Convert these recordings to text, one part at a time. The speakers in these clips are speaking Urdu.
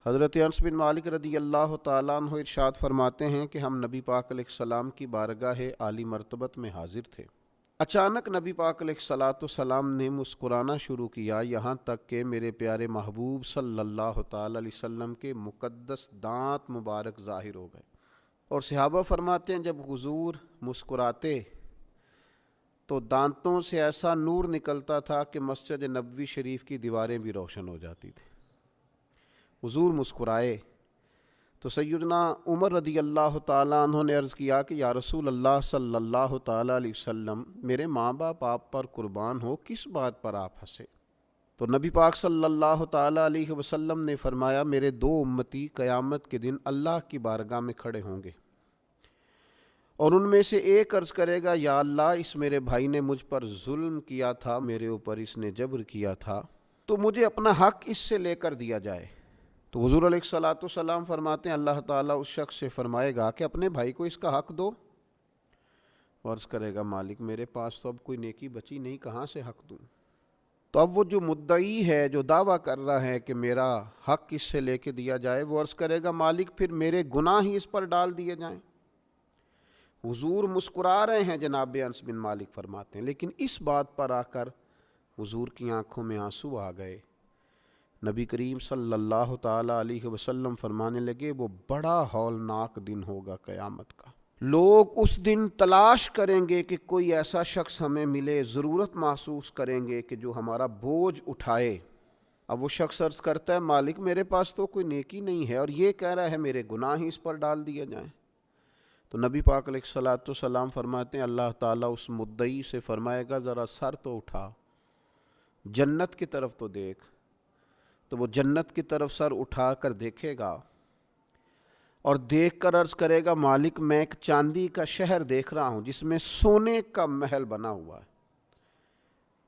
حضرت انس بن مالک رضی اللہ تعالیٰ عنہ ارشاد فرماتے ہیں کہ ہم نبی پاک علیہ السلام کی بارگاہ عالی مرتبت میں حاضر تھے۔ اچانک نبی پاک علیہ السلام نے مسکرانا شروع کیا، یہاں تک کہ میرے پیارے محبوب صلی اللہ تعالیٰ علیہ وسلم کے مقدس دانت مبارک ظاہر ہو گئے۔ اور صحابہ فرماتے ہیں جب حضور مسکراتے تو دانتوں سے ایسا نور نکلتا تھا کہ مسجد نبوی شریف کی دیواریں بھی روشن ہو جاتی تھیں۔ حضور مسکرائے تو سیدنا عمر رضی اللہ تعالیٰ عنہ نے عرض کیا کہ یا رسول اللہ صلی اللہ تعالیٰ علیہ وسلم، میرے ماں باپ آپ پر قربان ہو، کس بات پر آپ ہنسے؟ تو نبی پاک صلی اللہ تعالیٰ علیہ وسلم نے فرمایا، میرے دو امتی قیامت کے دن اللہ کی بارگاہ میں کھڑے ہوں گے اور ان میں سے ایک عرض کرے گا، یا اللہ، اس میرے بھائی نے مجھ پر ظلم کیا تھا، میرے اوپر اس نے جبر کیا تھا، تو مجھے اپنا حق اس سے لے کر دیا جائے۔ تو حضور علیہ السلام فرماتے ہیں اللہ تعالیٰ اس شخص سے فرمائے گا کہ اپنے بھائی کو اس کا حق دو۔ عرض کرے گا، مالک میرے پاس تو اب کوئی نیکی بچی نہیں، کہاں سے حق دوں؟ تو اب وہ جو مدعی ہے، جو دعویٰ کر رہا ہے کہ میرا حق اس سے لے کے دیا جائے، وہ عرض کرے گا، مالک پھر میرے گناہ ہی اس پر ڈال دیے جائیں۔ حضور مسکرا رہے ہیں، جناب انس بن مالک فرماتے ہیں، لیکن اس بات پر آ کر حضور کی آنکھوں میں آنسو آ گئے۔ نبی کریم صلی اللہ تعالیٰ علیہ وسلم فرمانے لگے، وہ بڑا ہولناک دن ہوگا قیامت کا۔ لوگ اس دن تلاش کریں گے کہ کوئی ایسا شخص ہمیں ملے، ضرورت محسوس کریں گے کہ جو ہمارا بوجھ اٹھائے۔ اب وہ شخص عرض کرتا ہے، مالک میرے پاس تو کوئی نیکی نہیں ہے، اور یہ کہہ رہا ہے میرے گناہ ہی اس پر ڈال دیے جائیں۔ تو نبی پاک علیہ السلام فرماتے ہیں اللہ تعالیٰ اس مدعی سے فرمائے گا، ذرا سر تو اٹھا، جنت کی طرف تو دیکھ۔ تو وہ جنت کی طرف سر اٹھا کر دیکھے گا اور دیکھ کر عرض کرے گا، مالک میں ایک چاندی کا شہر دیکھ رہا ہوں جس میں سونے کا محل بنا ہوا ہے،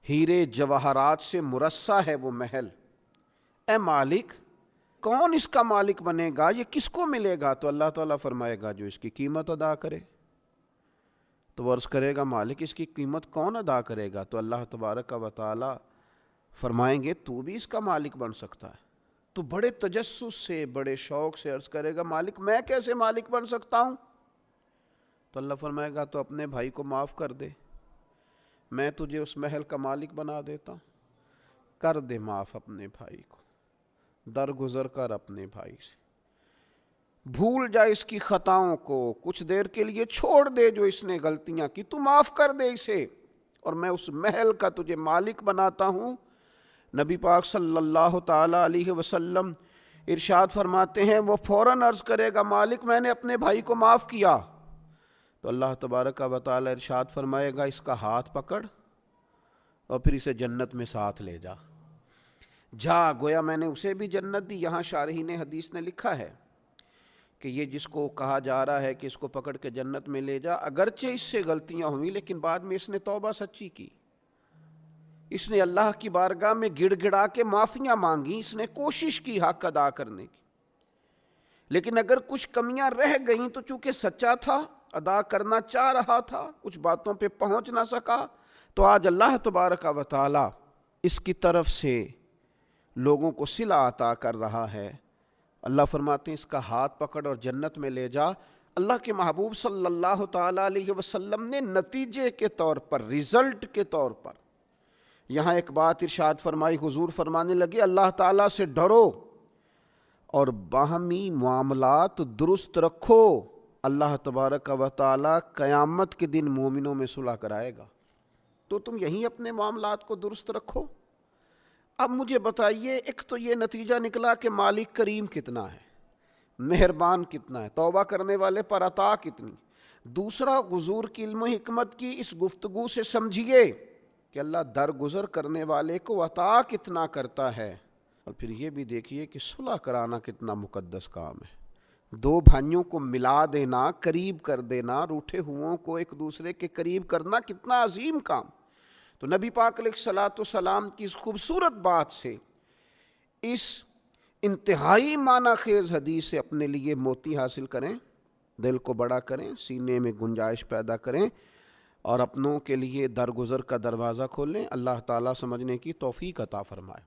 ہیرے جواہرات سے مرصع ہے وہ محل۔ اے مالک، کون اس کا مالک بنے گا؟ یہ کس کو ملے گا؟ تو اللہ تعالیٰ فرمائے گا، جو اس کی قیمت ادا کرے۔ تو وہ عرض کرے گا، مالک اس کی قیمت کون ادا کرے گا؟ تو اللہ تبارک و تعالیٰ فرمائیں گے، تو بھی اس کا مالک بن سکتا ہے۔ تو بڑے تجسس سے، بڑے شوق سے عرض کرے گا، مالک میں کیسے مالک بن سکتا ہوں؟ تو اللہ فرمائے گا، تو اپنے بھائی کو معاف کر دے، میں تجھے اس محل کا مالک بنا دیتا ہوں۔ کر دے معاف اپنے بھائی کو، درگزر کر اپنے بھائی سے، بھول جا اس کی خطاؤں کو، کچھ دیر کے لیے چھوڑ دے جو اس نے غلطیاں کی، تو معاف کر دے اسے، اور میں اس محل کا تجھے مالک بناتا ہوں۔ نبی پاک صلی اللہ تعالیٰ علیہ وسلم ارشاد فرماتے ہیں، وہ فوراً عرض کرے گا، مالک میں نے اپنے بھائی کو معاف کیا۔ تو اللہ تبارک و تعالیٰ ارشاد فرمائے گا، اس کا ہاتھ پکڑ اور پھر اسے جنت میں ساتھ لے جا۔ جا، گویا میں نے اسے بھی جنت دی۔ یہاں شارحین حدیث نے لکھا ہے کہ یہ جس کو کہا جا رہا ہے کہ اس کو پکڑ کے جنت میں لے جا، اگرچہ اس سے غلطیاں ہوئیں لیکن بعد میں اس نے توبہ سچی کی، اس نے اللہ کی بارگاہ میں گڑ گڑا کے معافیاں مانگی، اس نے کوشش کی حق ادا کرنے کی، لیکن اگر کچھ کمیاں رہ گئیں تو چونکہ سچا تھا، ادا کرنا چاہ رہا تھا، کچھ باتوں پہ پہنچ نہ سکا، تو آج اللہ تبارک و تعالی اس کی طرف سے لوگوں کو صلہ عطا کر رہا ہے۔ اللہ فرماتے ہیں، اس کا ہاتھ پکڑ اور جنت میں لے جا۔ اللہ کے محبوب صلی اللہ تعالیٰ علیہ وسلم نے نتیجے کے طور پر، رزلٹ کے طور پر یہاں ایک بات ارشاد فرمائی۔ حضور فرمانے لگے، اللہ تعالیٰ سے ڈرو اور باہمی معاملات درست رکھو، اللہ تبارک و تعالیٰ قیامت کے دن مومنوں میں صلح کرائے گا، تو تم یہیں اپنے معاملات کو درست رکھو۔ اب مجھے بتائیے، ایک تو یہ نتیجہ نکلا کہ مالک کریم کتنا ہے، مہربان کتنا ہے، توبہ کرنے والے پر عطا کتنی۔ دوسرا، حضور کی علم و حکمت کی اس گفتگو سے سمجھیے کہ اللہ درگزر کرنے والے کو عطا کتنا کرتا ہے، اور پھر یہ بھی دیکھیے کہ صلح کرانا کتنا مقدس کام ہے۔ دو بھائیوں کو ملا دینا، قریب کر دینا، روٹھے ہوں کو ایک دوسرے کے قریب کرنا کتنا عظیم کام۔ تو نبی پاک علیہ السلام کی اس خوبصورت بات سے، اس انتہائی معنی خیز حدیث سے اپنے لیے موتی حاصل کریں، دل کو بڑا کریں، سینے میں گنجائش پیدا کریں، اور اپنوں کے لیے درگزر کا دروازہ کھولیں۔ اللہ تعالیٰ سمجھنے کی توفیق عطا فرمائے۔